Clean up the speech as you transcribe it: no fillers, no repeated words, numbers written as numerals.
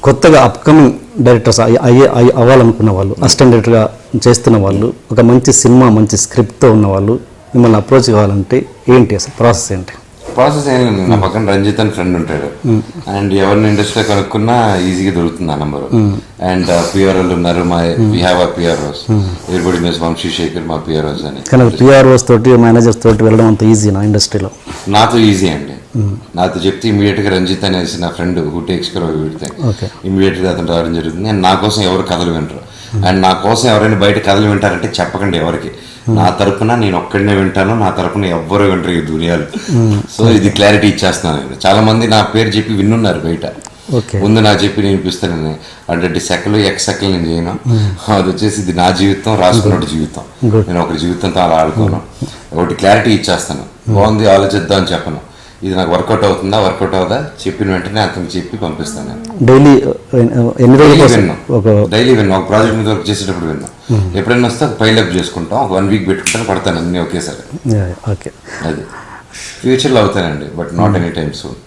కొత్తగా upcoming directors అవ్వాలనుకున్న వాళ్ళు, assistant డైరెక్టర్గా చేస్తున్న వాళ్ళు, ఒక మంచి సినిమా మంచి స్క్రిప్ట్తో ఉన్న వాళ్ళు మిమ్మల్ని అప్రోచ్ కావాలంటే ఏంటి అసలు ప్రాసెస్ ఏంటి? ప్రాసెస్ ఏం లేదు, నా పక్కన రంజిత్ అని ఫ్రెండ్ ఉంటాడు. అండ్ ఎవరిని ఇండస్ట్రీలో కనుక్కున్నా ఈజీగా దొరుకుతుంది ఆ నెంబరు. అండ్ పిఆర్ఓలు ఉన్నారు, వీ హ్యావ్ ఆ పిఆర్ఓస్, ఎవరిబడి మీన్స్ వంశీశేఖర్ మా పిఆర్ఓస్ అని. కానీ పిఆర్ఓస్ తోటి మేనేజర్స్ తోటి వెళ్ళడం అంత ఈజీ నా ఇండస్ట్రీలో? నాతో ఈజీ అండి. నాతో చెప్తే ఇమీడియట్గా రంజిత్ అనేసి నా friend who takes care of everything, ఇమీడియట్గా అతను రావడం జరుగుతుంది. అండ్ నా కోసం ఎవరు కథలు వింటారు, అండ్ నా కోసం ఎవరైనా బయట కథలు వింటారంటే చెప్పకండి ఎవరికి. నా తరపున నేను ఒక్కడినే వింటాను, నా తరపున ఎవ్వరు వింటారు ఈ దునియాలో. సో ఇది క్లారిటీ ఇచ్చేస్తున్నాను నేను. చాలా మంది నా పేరు చెప్పి విన్నున్నారు బయట, ముందు నా చెప్పి నేను వినిపిస్తానని. అంటే సెకలు ఎక్సెకలు నేను చేయను. అది వచ్చేసి ఇది నా జీవితం, రాసుకున్నట్టు జీవితం. నేను ఒకరి జీవితంతో అలా ఆడుకోను. ఒకటి క్లారిటీ ఇచ్చేస్తాను, బాగుంది ఆలోచిద్దాం అని చెప్పను. ఇది నాకు వర్కౌట్ అవుతుందా వర్కౌట్ అవుదా చెప్పిన వెంటనే అతనికి చెప్పి పంపిస్తాను. డైలీ డైలీ విన్నా, ఒక ప్రాజెక్ట్ మీద వర్క్ చేసేటప్పుడు విన్నా. ఎప్పుడైనా వస్తే పైలప్ చేసుకుంటాం, ఒక 1 వీక్ పెట్టుకుంటాను, పడతాను అన్నీ ఒకేసారి. అది ఫ్యూచర్లో అవుతానండి, but not any time soon.